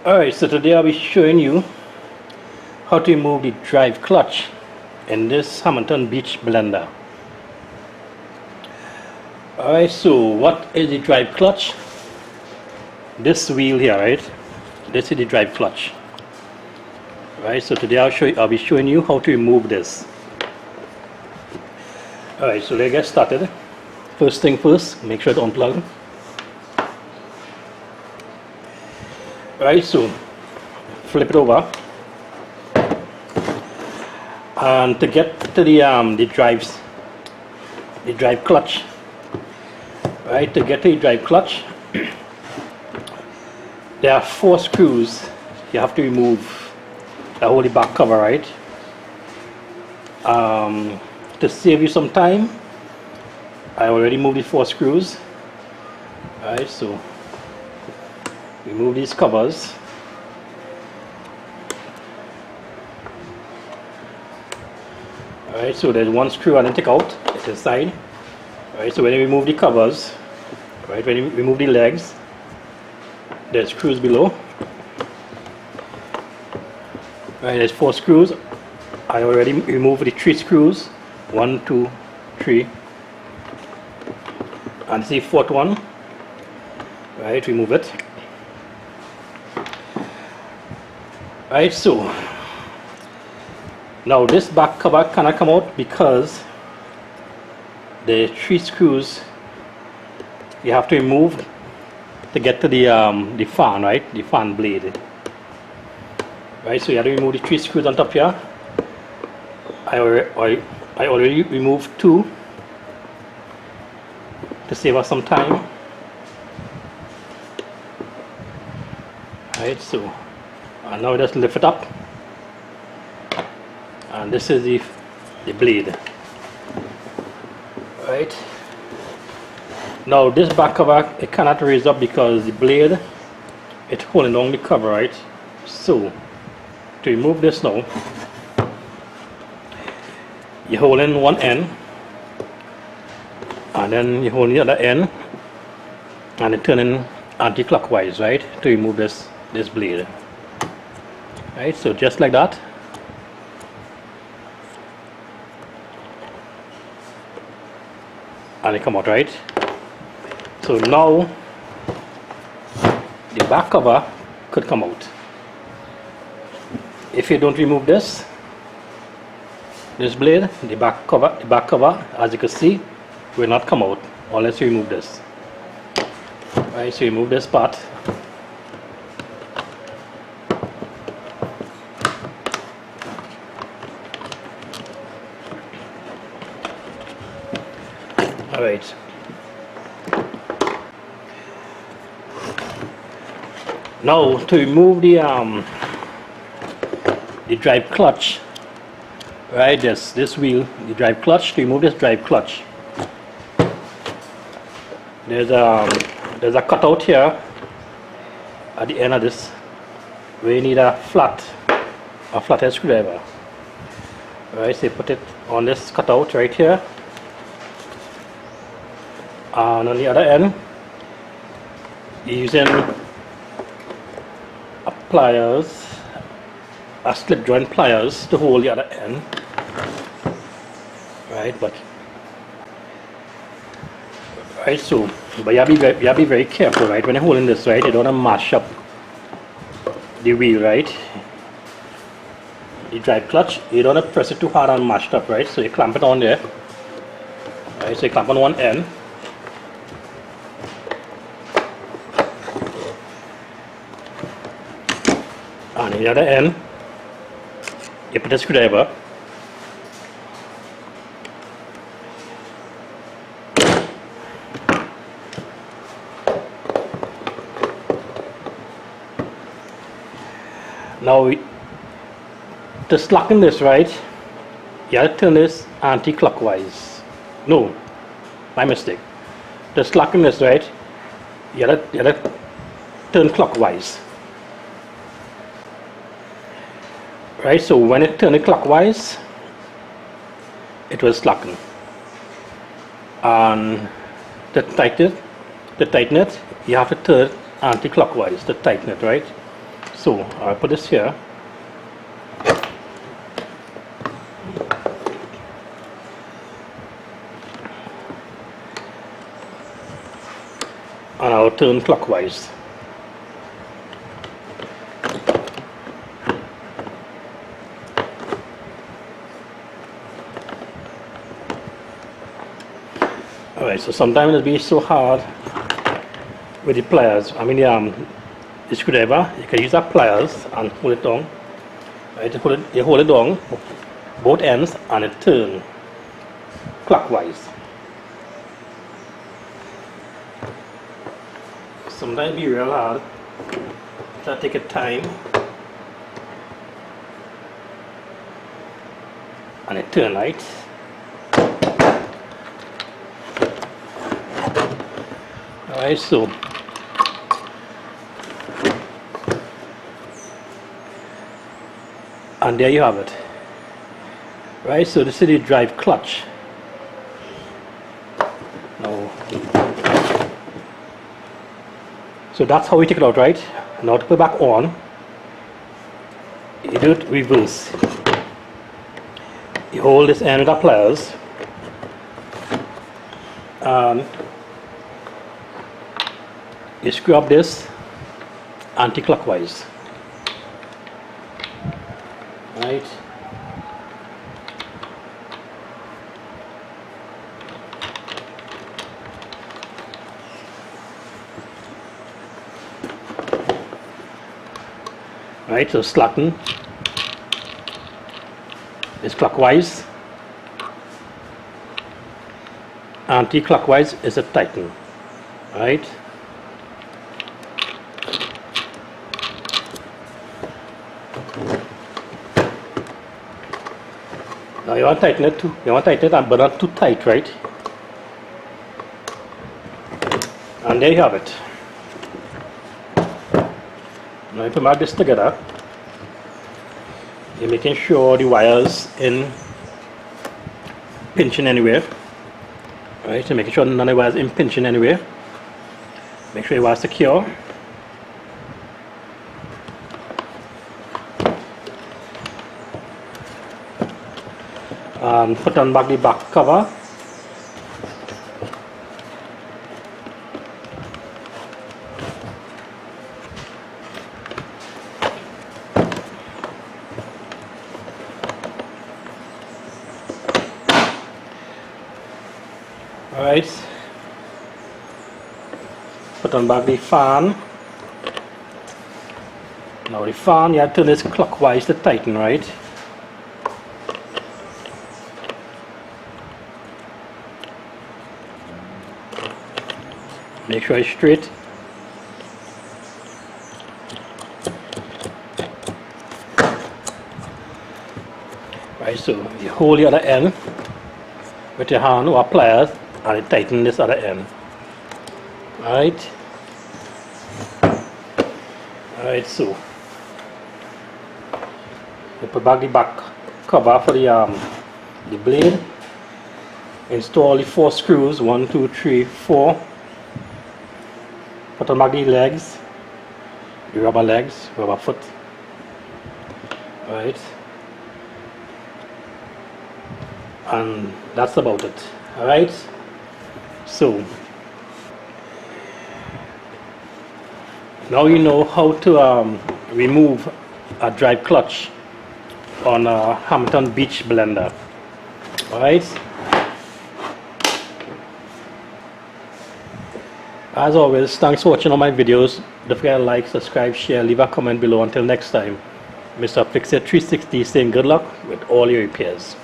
Alright, so today I'll be showing you how to remove the drive clutch in this Hamilton Beach blender. Alright, so what is the drive clutch? This wheel here, right? This is the drive clutch. Alright, so today I'll be showing you how to remove this. Alright, so let's get started. First thing first, make sure to unplug. Right, so flip it over, and to get to the drive clutch. Right, to get to the drive clutch, there are 4 screws you have to remove that hold the back cover, right? To save you some time, I already moved the 4 screws. Right, so remove these covers. Alright, so there's 1 screw I didn't take out, it's inside. Alright, so when you remove the covers, right, when you remove the legs, there's screws below. Right, there's 4 screws. I already removed the 3 screws. 1, 2, 3. And see 4th one. Right, remove it. Right, so now this back cover cannot come out because the 3 screws you have to remove to get to the fan, right? The fan blade. Right, so you have to remove the 3 screws on top here. I already removed 2 to save us some time. Right, so and now just lift it up, and this is the blade. Right, now this back cover, it cannot raise up because the blade, it's holding on the cover, right? So to remove this now, you hold in one end, and then you hold the other end, and you turn in anti-clockwise, right, to remove this blade. Right, so just like that. And it come out, right? So now the back cover could come out. If you don't remove this blade, the back cover, as you can see, will not come out unless you remove this. Right, so you remove this part. Alright. Now to remove the drive clutch, right? This wheel, the drive clutch. To remove this drive clutch, there's a cutout here at the end of this where you need a flathead screwdriver. Right, so you put it on this cutout right here. And on the other end, you're using a slip joint pliers to hold the other end. Right, but you have to be very careful, right? When you're holding this, right, you don't want to mash up the wheel, right? The drive clutch, you don't want to press it too hard and mash it up, right? So you clamp it on there. Right, so you clamp on one end. And on the other end, you put a screwdriver. Now, to slacken this, right, you have to turn this anti-clockwise. No, my mistake. To slacken this, right, you have to turn clockwise. Right, so when it turns clockwise, it will slacken. And to tighten it, you have to turn anti-clockwise to tighten it, right? So I'll put this here. And I'll turn clockwise. Alright, so sometimes it'll be so hard with the pliers. I mean the screwdriver, you can use that pliers and hold it down. Right, you hold it down, both ends, and it turn clockwise. Sometimes it'll be real hard. So take your time. And it turn right. Alright, so and there you have it. Right, so this is the drive clutch. Now, so that's how we take it out, right? Now to put it back on, you do it reverse. You hold this end with the pliers and you screw up this anti-clockwise. Right. Right, so slacken is clockwise, anti-clockwise is a tighten. Right. Now you want to tighten it too. You want to tighten it, but not too tight, right? And there you have it. Now you put this together. You're making sure the wires in pinching anywhere. Right, so making sure none of the wires in pinching anywhere. Make sure the wires secure. And put on back the back cover. Alright, put on back the fan. Now the fan, you have to turn this clockwise to tighten, right? Make sure it's straight. Right, so you hold the other end with your hand or pliers and you tighten this other end. Alright. Alright, so you put back the back cover for the blade. Install the 4 screws, 1, 2, 3, 4. Put on back the legs, the rubber legs, rubber foot. Right. And that's about it. Alright. So now you know how to remove a drive clutch on a Hamilton Beach blender. Alright. As always, thanks for watching all my videos. Don't forget to like, subscribe, share, leave a comment below. Until next time, Mr. Fix It 360 saying good luck with all your repairs.